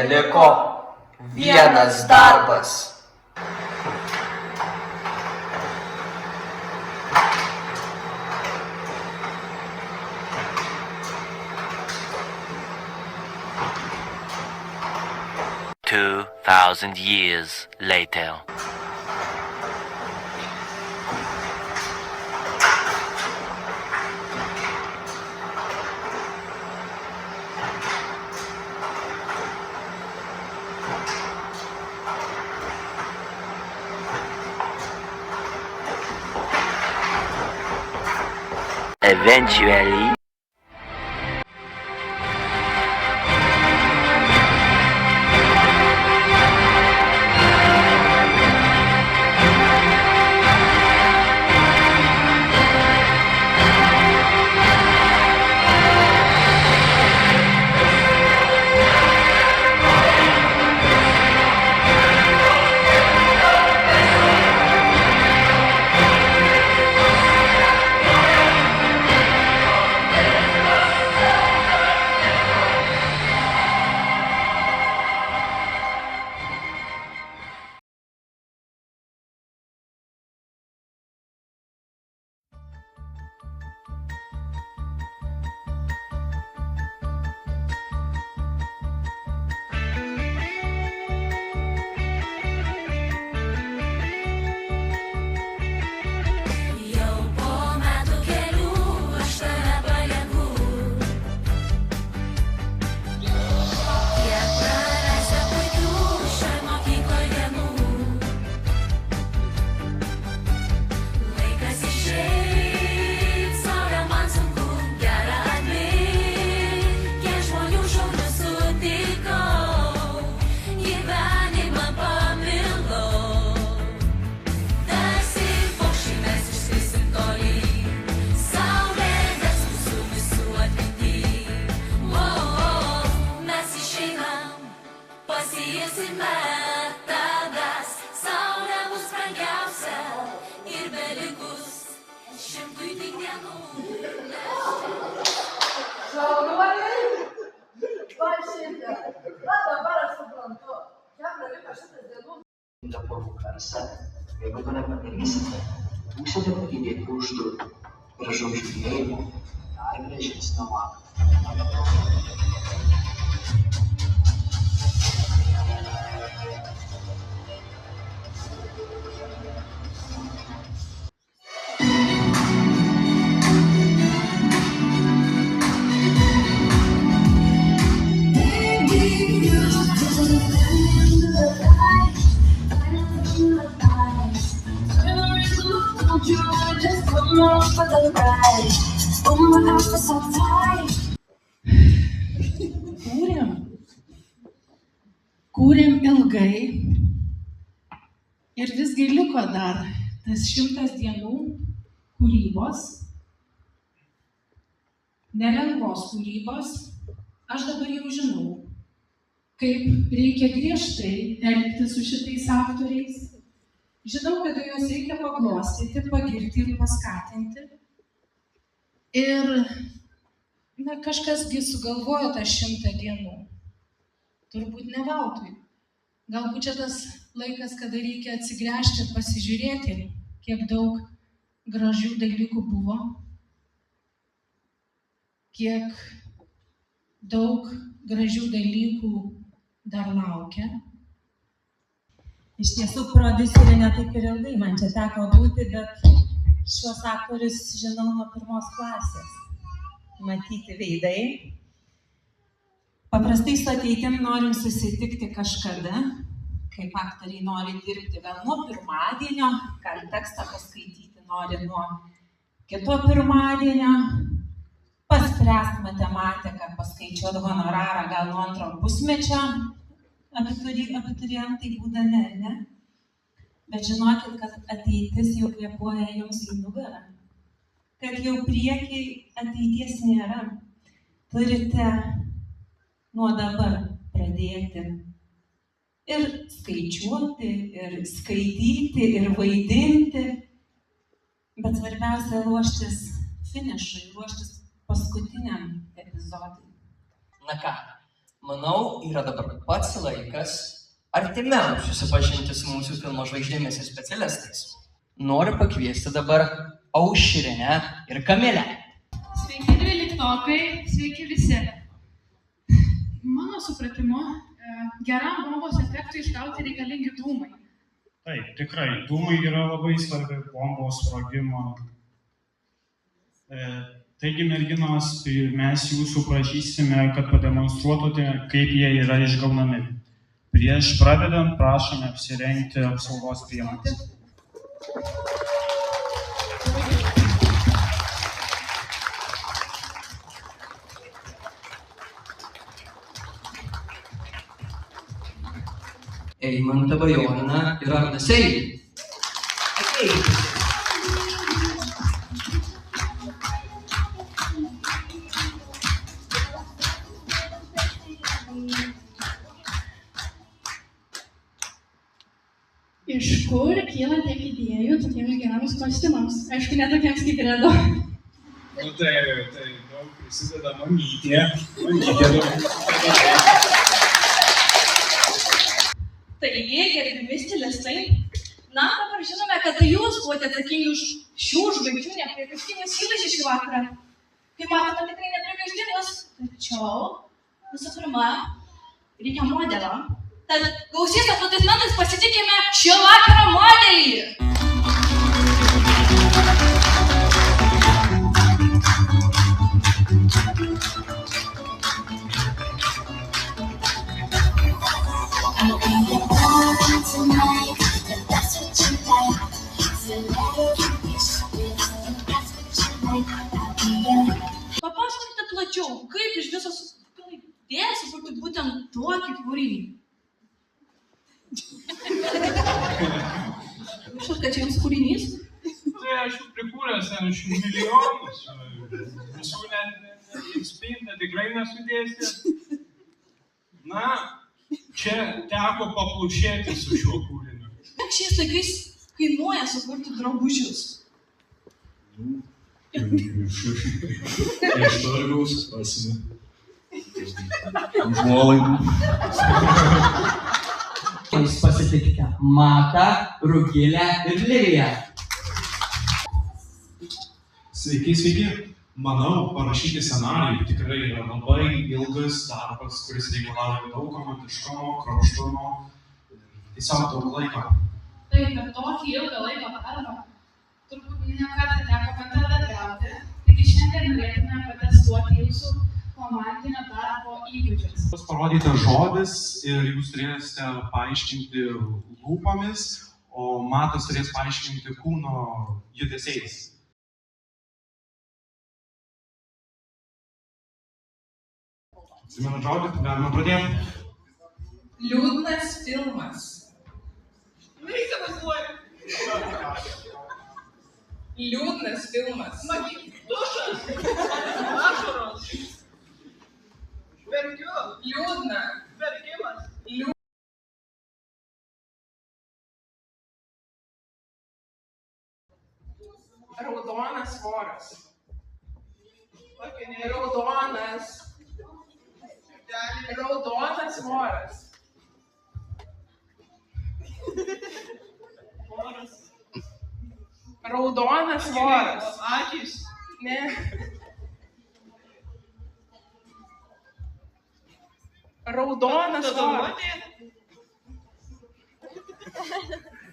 teliko vienas darbas. $2,000 years later. Eventually, Jeigu to nepadarysite, būsite palydėti už durų. Gražaus žiūrėjimo, dar gražesnio vakaro. Kūrėm ilgai ir visgi liko dar tas 100 dienų kūrybos, nelengvos kūrybos. Aš dabar jau žinau, kaip reikia griežtai elgtis su šitais aktoriais. Žinau, kad juos reikia paglostyti, pagirti ir paskatinti. Ir kažkasgi sugalvojo tą 100 dienų. Turbūt ne veltui. Galbūt čia tas laikas, kada reikia atsigręžti ir pasižiūrėti, kiek daug gražių dalykų buvo, kiek daug gražių dalykų dar laukia. Iš tiesų, prodiuserė ne taip ir ilgai man čia teko būti, bet šiuos aktorius žinau nuo 1 klasės. Matyti veidai. Paprastai su ateitim norim susitikti kažkada, kaip aktoriai nori dirbti gal nuo pirmadienio, gal tekstą paskaityti nori nuo kito pirmadienio, paspręst matematiką, paskaičiuot honorarą gal nuo 2 pusmečio, abiturientai būdami, ne? Bet žinokit, kad ateitis jau kvėpuoja jums į nugarą, kad jau priekiai ateities nėra. Turite nuo dabar pradėti ir skaičiuoti, ir skaityti, ir vaidinti, bet svarbiausia ruoštis finišui, ruoštis paskutiniam epizodui. Na ką, Manau, yra dabar pats laikas artimiau susipažinti su mūsų filmo žvaigždėmis ir specialistais. Noriu pakviesti dabar Aušrinę ir Kamilę. Sveiki 12-okai, sveiki visi. Mano supratimu, geram bombos efektui išgauti reikalingi dūmai. Taip, tikrai, dūmai yra labai svarbi bombos sprogimo. Taigi, merginos, mes jūsų prašysime, kad pademonstruotumėte, kaip jie yra išgaunami. Prieš pradedant, prašome apsirengti apsaugos priemones. Eimantą Bajoriną ir Arną Seilį. Ateikite. Iš kur kyla tiek idėjų tokiems gerams kostiumams? Aišku, ne tokiems kaip Redo. Nu tai daug prisideda mamytė. Taigi, gerbimi stilistai, dabar žinome, kad jūs buvote atsakingi už šių žvaigždžių nepriekaištingus įvaizdžius šį vakarą. Kaip matome, tikrai nepriekaištingus. Tačiau, visų pirma, reikia modelio. Tad gausiais aplodismentais pasitikime šio vakaro modelį. Papasakokite plačiau, kaip iš visos idėjas sukurti būtent tokį kūrinį. Žinot, kad čia jums kūrinys? Tai aš jau prikūręs milijonus. Visų net įspinta tikrai nesudėsi. Na, čia teko paplušėti su šiuo kūriniu. Kiek šiais laikais kainuoja sukurti drabužius? Iš turgaus pasime. Užuolaidų. Jūs pasitikite Matą, Rugilę ir Liviją. Sveiki. Manau, parašyti scenarijų tikrai yra labai ilgas darbas, kuris reikalauja daug romantiškumo, kruopštumo ir tiesiog daug laiko. Taip, per tokį ilgą laiko darbą turbūt ne kartą teko bendradarbiauti. Taigi šiandien norėtume patestuoti jūsų komandinio darbo įgūdžius. Bus parodytas žodis ir jūs turėsite paaiškinti lūpomis, o Matas turės paaiškinti kūno judesiais. Atsimenat žodį, galima pradėti. Liūdnas filmas. Liūdnas filmas. Dušas. Ašaros. Verkiu. Liūdna. Verkimas. Raudonas voras. Raudonas. Raudonas voras. Raudonas voras. Akys. Ne. Raudonas voras.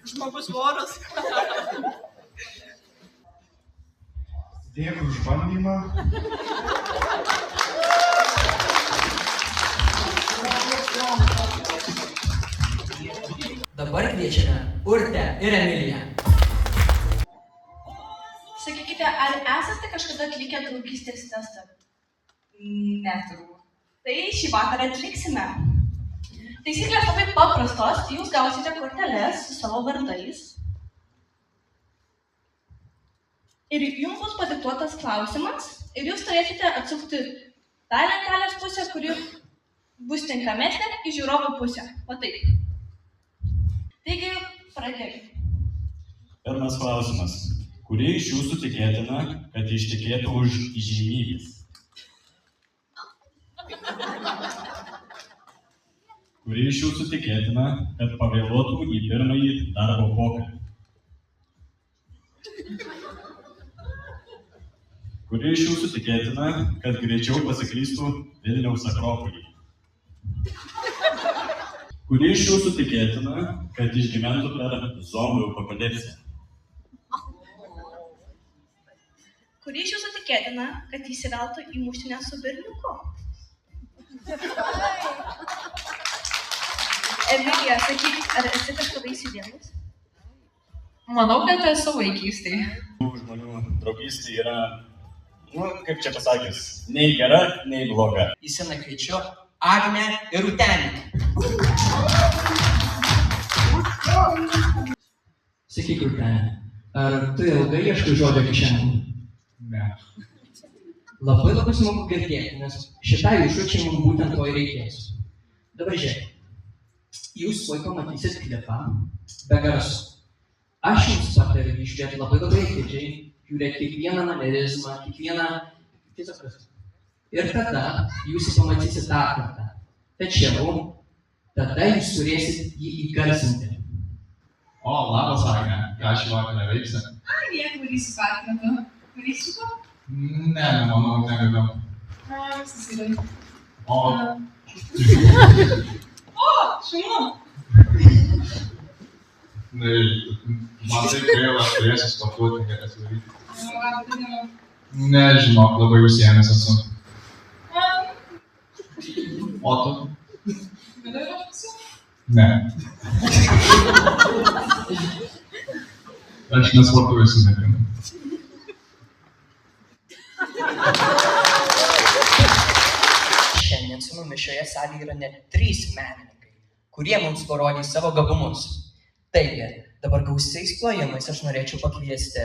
Žmogus voras. Dėkui už bandymą. Dabar kviečiame Urtę ir Emiliją. Sakykite, ar esate kažkada atlikę draugystės testą? Neturbūt. Tai šį vakarą atliksime. Taisyklės labai paprastos, jūs gausite korteles su savo vardais. Ir jums bus padiktuotas klausimas ir jūs turėsite atsukti tą lentelės pusę, kuri bus tinkamesnė į žiūrovo pusę. O taip. Taigi, pradėkime. Pirmas klausimas. Kuri iš jūsų tikėtina, kad ištekėtų už įžymybės? Kuri iš jūsų tikėtina, kad pavėluotų į pirmąjį darbo pokalbį? Kuri iš jūsų tikėtina, kad greičiau pasiklystų Vilniaus Akropolį? Kuri iš jūsų tikėtina, kad išgyventų per zombių apokalipsę? Kuri iš jūsų tikėtina, kad įsiveltų į muštinę su berniuku? Emilija, sakyk, ar esi kažkada įsidėmus? Manau, kad esu vaikystėje. Žmonių draugystė yra, kaip čia pasakys, nei gera, nei bloga. Į sceną kviečiu Agnę ir Rūtenį. Sakyk, Rūtenį, ar tu ilgai ieškai žodžio kišenį? Ne. Labai smagu girdėti, nes šitai užduočiai mums būtent to ir reikės. Dabar žiūrėk, jūs tuoj pamatysit klipą be garso. Aš jums patariu jį žiūrėti labai atidžiai, žiūrėti kiekvieną analizmą, kiekvieną tiesiog kas. Ir tada jūs jį pamatysit dar kartą. Tačiau tada jūs turėsit jį įgarsinti. O, labas, Agne, ką šį vakarą veiksi? Jeigu varysi vakarą, varysi ko? Ne, nemanau, negaliu. Visas gerai. O, šaunu. Man taip gaila, aš turėsiu sportuoti, kad atsidaryti. Nežinok, labai užsiėmęs esu. O tu? Ne. Aš nesportuoju su mergina. Šiandien su mumis šioje salėje yra net 3 menininkai, kurie mums parodys savo gabumus. Taigi, dabar gausiais plojimais aš norėčiau pakviesti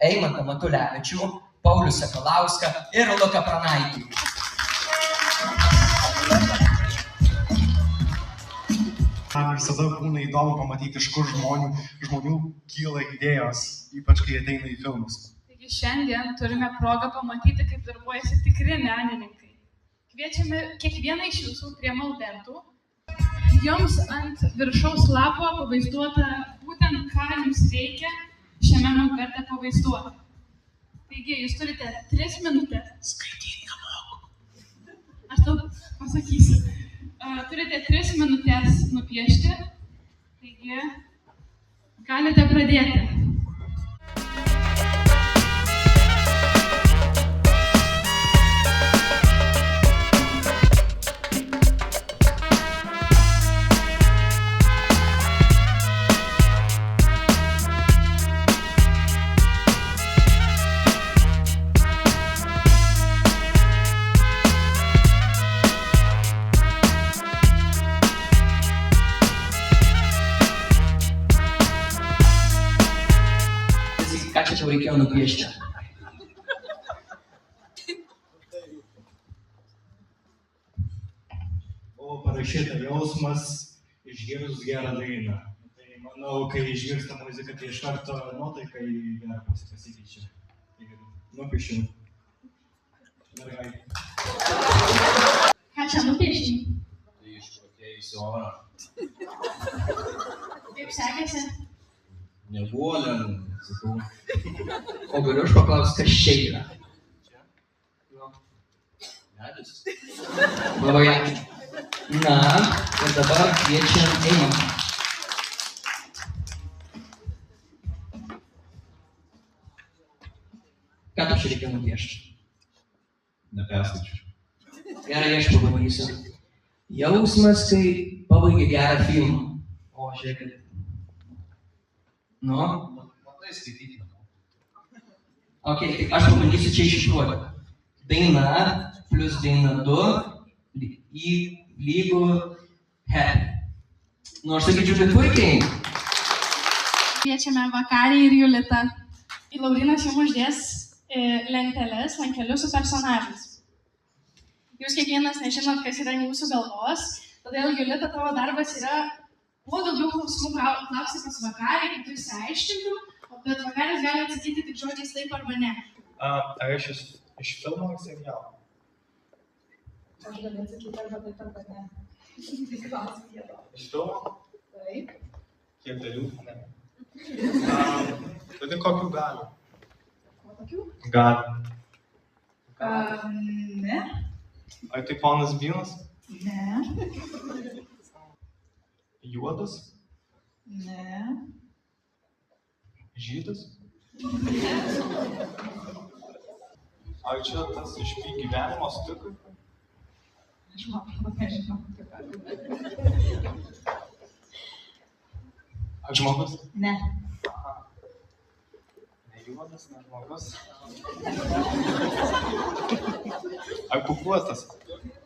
Eimantą Matulevičių, Paulių Sakalauską ir Luką Pranaitį. Man visada būna įdomu pamatyti, iš kur žmonių kyla idėjos, ypač kai ateina į filmus. Taigi šiandien turime progą pamatyti, kaip darbuojasi tikri menininkai. Kviečiame kiekvieną iš jūsų prie moldentų. Jums ant viršaus lapo pavaizduota būtent, ką jums reikia šiame moldente pavaizduoti. Taigi, jūs turite 3 minutės. Skaityti nemoku. Aš tau pasakysiu. Turite 3 minutės nupiešti. Taigi, galite pradėti. Ką čia tau reikėjo nupiešti? Buvo parašyta jausmas išgirdus gerą dainą. Tai manau, kai išgirsta muziką, tai iš karto nuotaika į gerą pusę pasikeičia. Taigi, nupiešiu. Mergaitė. Ką čia nupiešiai? Tai išprotėjusi orą. Kaip sekėsi? Nebuvo lengva, sakau. O galiu aš paklausti, kas čia yra? Medis. Labai ačiū. Na, ir dabar kviečiam Eimantą. Ką tu čia reikia nupiešti? Neperskaičiu. Gerai, aš pabandysiu. Jausmas, kai pabaigi gerą filmą. O, žiūrėkit. Nu? Matai skaityti. Ok, tai aš pabandysiu čia iššifruoti. Daina plus daina 2 lygu happy. Nu, aš sakyčiau, kad puikiai. Kviečiame Vakarį ir Julitą. Į Laurinas jums uždės lenteles, lankelius su personažais. Jūs kiekvienas nežinot, kas yra jūsų galvos, todėl Julita, tavo darbas yra kuo daugiau klausimų klausti pas Vakarį, kad tu išsiaiškintum, bet Vakaris gali atsakyti tik žodžiais taip arba ne. Ar aš iš filmo ar serialo? Aš galiu atsakyti arba taip arba ne. Iš filmo? Taip. Kiek dalių? Ne. Tada kokių galių? Ko tokių? Galių. Ne. Ar tai ponas Bynas? Ne. Juodas? Ne. Žydas? Ar čia tas iš gyvenimo stikui? Aš nežinau. Ar žmogus? Ne. Ne juodas, ne žmogus. Ar pūkuotas?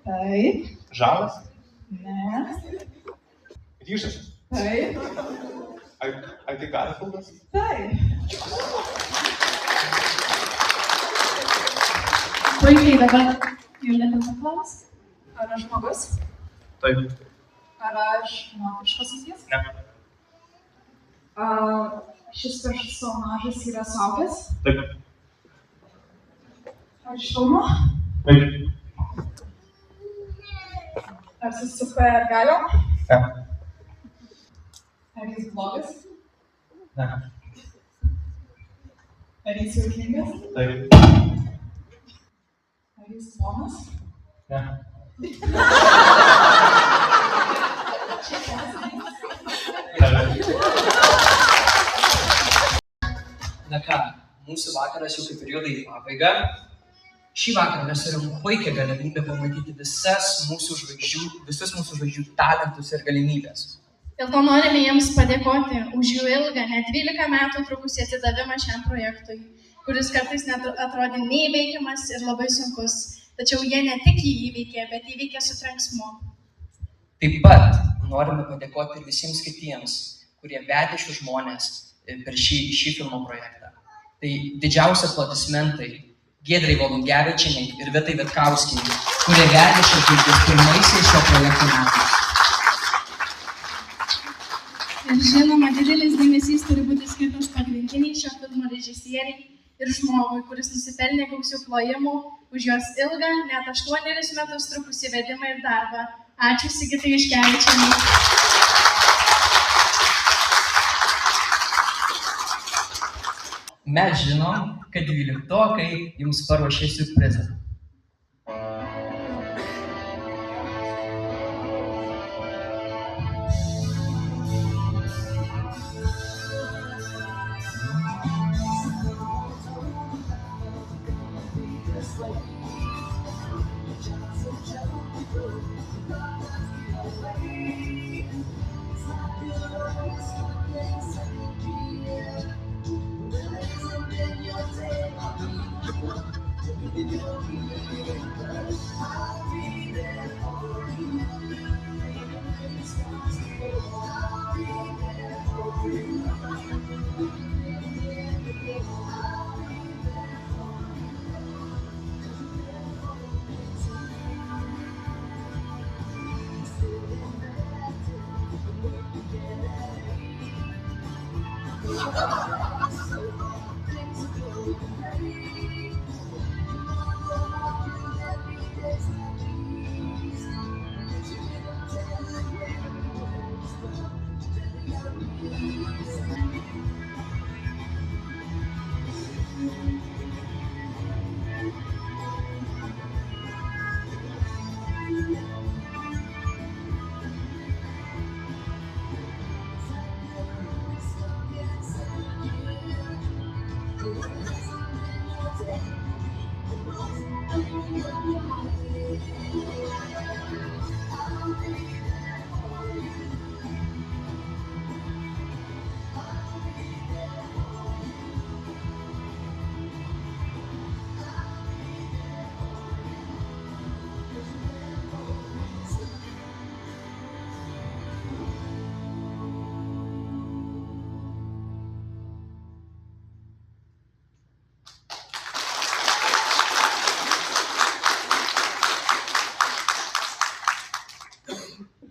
Taip. Žalas? Ne. Ryžas? Taip. Ar tai Garfieldas? Taip. Puikiai, dabar Julita paklaus. Ar aš žmogus? Taip. Ar aš moteriškos lyties? Ne. Šis personažas yra suaugęs? Taip. Ar iš filmo? Taip. Ar su supergaliom? Ne. Ar jis blogas? Ne. Ar jis juokingas? Taip. Ar jis plonas? Ne. Na ką, mūsų vakaras jau kaip ir juda į pabaigą. Šį vakarą mes turim puikią galimybę pamatyti visus mūsų žvaigždžių talentus ir galimybės. Dėl to norime jiems padėkoti už jų ilgą, net 12 metų trukusį atsidavimą šiam projektui, kuris kartais net atrodė neįveikiamas ir labai sunkus. Tačiau jie ne tik jį įveikė, bet įveikė su trenksmu. Taip pat norime padėkoti ir visiems kitiems, kurie vedė šių žmonės per šį filmo projektą. Tai didžiausi aplodismentai Giedrai Volungevičienei ir Vitai Vitkauskienei, kurie vedė šios žvaigždės pirmaisiais šio projekto metais. Ir žinoma, didelis dėmesys turi būti skirtas pagrindiniai šio filmo režisieriai ir žmogui, kuris nusipelnė gausių plojimų už jos ilgą, net 8 metus trukusį vedimą ir darbą. Ačiū Sigitai Juškevičienei. Mes žinom, kad 12-okai jums paruošė siurprizą.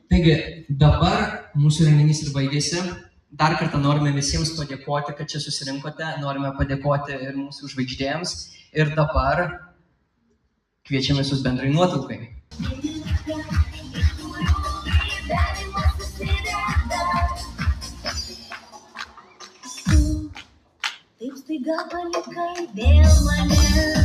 Taigi, dabar mūsų renginys ir baigėsi. Dar kartą norime visiems padėkoti, kad čia susirinkote. Norime padėkoti ir mūsų žvaigždėms. Ir dabar kviečiame visus bendrai nuotraukai. staiga palikai vėl mane.